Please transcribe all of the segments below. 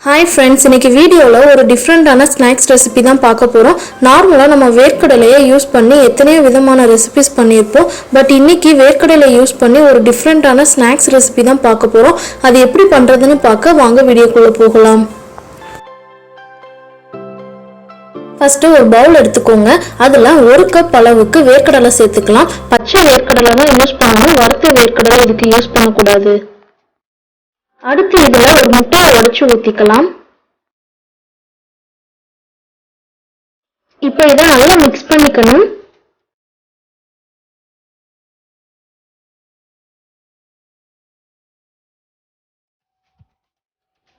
Hi friends, இன்னைக்கு வீடியோல ஒரு டிஃபரண்டான ஸ்நாக்ஸ் ரெசிபி தான் பார்க்க போறோம். நார்மலா நம்ம வேர்க்கடலையை யூஸ் பண்ணி எத்தனையோ விதமான ரெசிபிஸ் பண்ணியிருப்போம். பட் இன்னைக்கு வேர்க்கடலை யூஸ் பண்ணி ஒரு டிஃபரண்டான ஸ்நாக்ஸ் ரெசிபி தான் பார்க்க போறோம். அது எப்படி பண்றதுன்னு பார்க்க வாங்க வீடியோக்குள்ள போகலாம். ஃபர்ஸ்ட் ஒரு பவுல் எடுத்துக்கோங்க. அதுல 1 கப் அளவுக்கு வேர்க்கடலை சேர்த்துக்கலாம். பச்சை வேர்க்கடலை தான் யூஸ் பண்ணணும், வறுத்த வேர்க்கடலை இதுக்கு யூஸ் பண்ணக்கூடாது. அடுத்து இதுல ஒரு முட்டையை உடைச்சு ஊத்திக்கலாம். இப்போ இதை நல்லா மிக்ஸ் பண்ணிக்கணும்.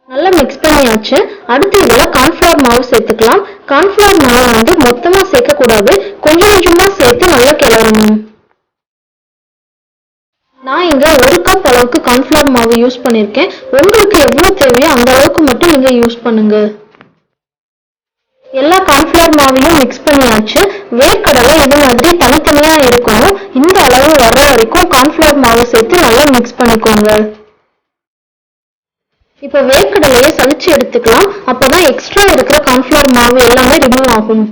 நல்லா மிக்ஸ் பண்ணியாச்சு. அடுத்து இதுல கார்ன்ஃபிளவர் மாவு சேர்த்துக்கலாம். கார்ன்ஃபிளவர் மாவு மொத்தமா சேர்க்க கூடாது, கொஞ்சம் கொஞ்சமா சேர்த்து நல்லா கிளறணும். நான் இங்க 1 கப் அளவுக்கு கார்ன்ஃபிளவர் மாவு யூஸ் பண்ணிருக்கேன். உங்களுக்கு எவ்வளவு தேவையோ அந்த அளவுக்கு மட்டும் நீங்க யூஸ் பண்ணுங்க. எல்லா கார்ன்ஃபிளவர் மாவையும் மிக்ஸ் பண்ணியாச்சு. வேர்க்கடலை இது மாதிரி தனித்தனியா இருக்கணும். இந்த அளவு வர்ற வரைக்கும் கார்ன்ஃபிளவர் மாவு சேர்த்து நல்லா மிக்ஸ் பண்ணிக்கோங்க. இப்ப வேர்க்கடலையை சலிச்சு எடுத்துக்கலாம். அப்பதான் எக்ஸ்ட்ரா இருக்கிற கார்ன்ஃபிளவர் மாவு எல்லாமே ரிமூவ் ஆகும்.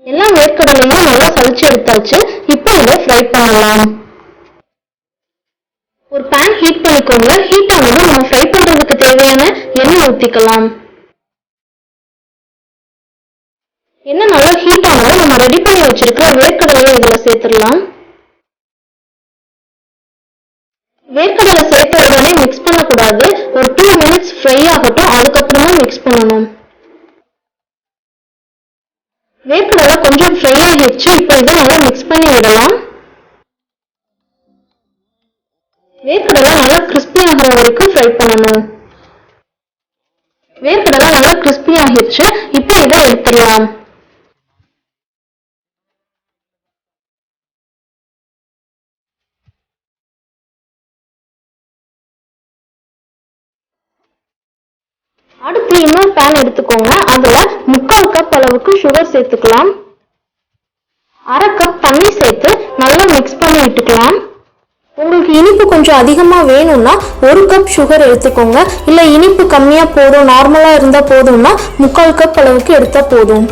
எல்லா வேர்க்கடலையும் நல்லா சலிச்சு எடுத்தாச்சு. இப்போ இதை ஃப்ரை பண்ணலாம். ஒரு பேன் ஹீட் பண்ணிக்கோங்க. ஹீட் ஆனதும் நம்ம ஃப்ரை பண்றதுக்கு தேவையான எண்ணெய் ஊத்திக்கலாம். எண்ணெய் நல்லா ஹீட் ஆனதும் நம்ம ரெடி பண்ணி வச்சிருக்கிற வேர்க்கடலையை இதுல சேர்த்துடலாம். வேர்க்கடலை சேர்த்த உடனே மிக்ஸ் பண்ணக்கூடாது. ஒரு 2 மினிட்ஸ் ஃப்ரை ஆகட்டும், அதுக்கப்புறமா மிக்ஸ் பண்ணணும். வேர்க்கடலை கொஞ்சம் ஃப்ரை ஆகிடுச்சு. இப்போ இதை நல்லா மிக்ஸ் பண்ணி விடலாம். வேர்க்கடலை நல்லா கிறிஸ்பி ஆகிற வரைக்கும் ஃப்ரை பண்ணணும். வேர்க்கடலை நல்லா கிறிஸ்பி ஆகிடுச்சு. இப்போ இதை எடுத்துடலாம். அடுத்து இன்னொரு பேன் எடுத்துக்கோங்க. அதுல 3/4 கப் அளவுக்கு சுகர் சேர்த்துக்கலாம். 1/2 கப் தண்ணி சேர்த்து நல்லா மிக்ஸ் பண்ணி விட்டுக்கலாம். உங்களுக்கு இனிப்பு கொஞ்சம் அதிகமா வேணும்னா 1 கப் சுகர் எடுத்துக்கோங்க. இல்ல இனிப்பு கம்மியா போதும், நார்மலா இருந்தா போதும்னா 3/4 கப் அளவுக்கு எடுத்தா போதும்.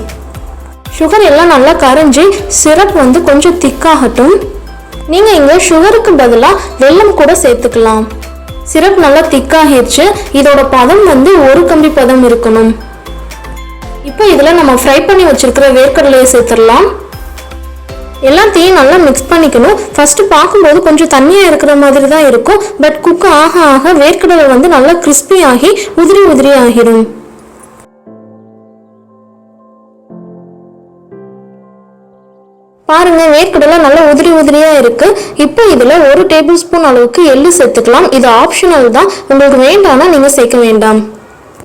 சுகர் எல்லாம் நல்லா கரைஞ்சி சிரப் கொஞ்சம் திக்காகட்டும். நீங்க இங்க சுகருக்கு பதிலா வெல்லம் கூட சேர்த்துக்கலாம். சிரப் நல்லா திக்காகிடுச்சு. இதோட பதம் 1 கம்பி பதம் இருக்கணும். இப்போ இதுல நம்ம ஃப்ரை பண்ணி வச்சிருக்கிற வேர்க்கடலையை சேர்த்துடலாம். எல்லாத்தையும் நல்லா மிக்ஸ் பண்ணிக்கணும். ஃபர்ஸ்ட் பார்க்கும்போது கொஞ்சம் தண்ணியா இருக்கிற மாதிரி தான் இருக்கும். பட் குக் ஆக ஆக வேர்க்கடலை நல்லா கிறிஸ்பி ஆகி உதிரி உதிரி ஆகிடும். பாருங்க, வேர்க்கடலை நல்லா உதிரி உதிரியா இருக்கு. இப்போ இதுல 1 டேபிள் ஸ்பூன் அளவுக்கு எள்ளு சேர்த்துக்கலாம். இது ஆப்ஷனல் தான், உங்களுக்கு வேண்டாம்னா நீங்க சேர்க்க வேண்டாம்.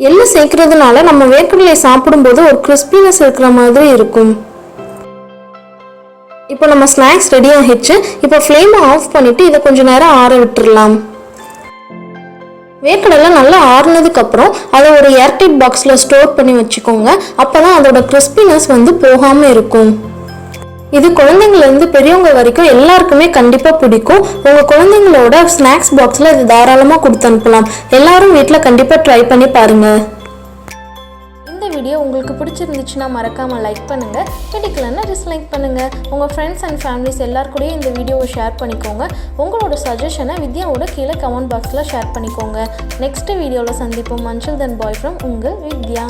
எள்ளு சேர்க்கறதுனால நம்ம வேர்க்கடலை சாப்பிடும்போது ஒரு கிறிஸ்பினஸ் இருக்கிற மாதிரி இருக்கும். இப்போ நம்ம ஸ்நாக்ஸ் ரெடி ஆகிடுச்சு. இப்போ ஃப்ளேமை ஆஃப் பண்ணிட்டு இதை கொஞ்சம் நேரம் ஆற விட்டுறலாம். வேர்க்கடலை நல்லா ஆறுனதுக்கு அப்புறம் அதை ஒரு ஏர்டைட் பாக்ஸ்ல ஸ்டோர் பண்ணி வச்சுக்கோங்க. அப்பதான் அதோட கிறிஸ்பினஸ் போகாம இருக்கும். இது குழந்தைங்கள்ல இருந்து பெரியவங்க வரைக்கும் எல்லாருக்குமே கண்டிப்பா பிடிக்கும். உங்க குழந்தைங்களோட ஸ்நாக்ஸ் பாக்ஸ்ல இது தாராளமா கொடுத்து அனுப்பலாம். எல்லாரும் வீட்டில் கண்டிப்பா ட்ரை பண்ணி பாருங்க. இந்த வீடியோ உங்களுக்கு பிடிச்சிருந்துச்சுன்னா மறக்காம லைக் பண்ணுங்க, பிடிக்கலன்னா டிஸ்லைக் பண்ணுங்க. உங்க ஃப்ரெண்ட்ஸ் அண்ட் ஃபேமிலிஸ் எல்லாருக்கூடயும் இந்த வீடியோவை ஷேர் பண்ணிக்கோங்க. உங்களோட சஜஷனை வித்யாவோட கீழே கமெண்ட் பாக்ஸ்ல ஷேர் பண்ணிக்கோங்க. நெக்ஸ்ட் வீடியோவில் சந்திப்போம். அன்டில் தென் பாய் ஃப்ரம் உங்கள் வித்யா.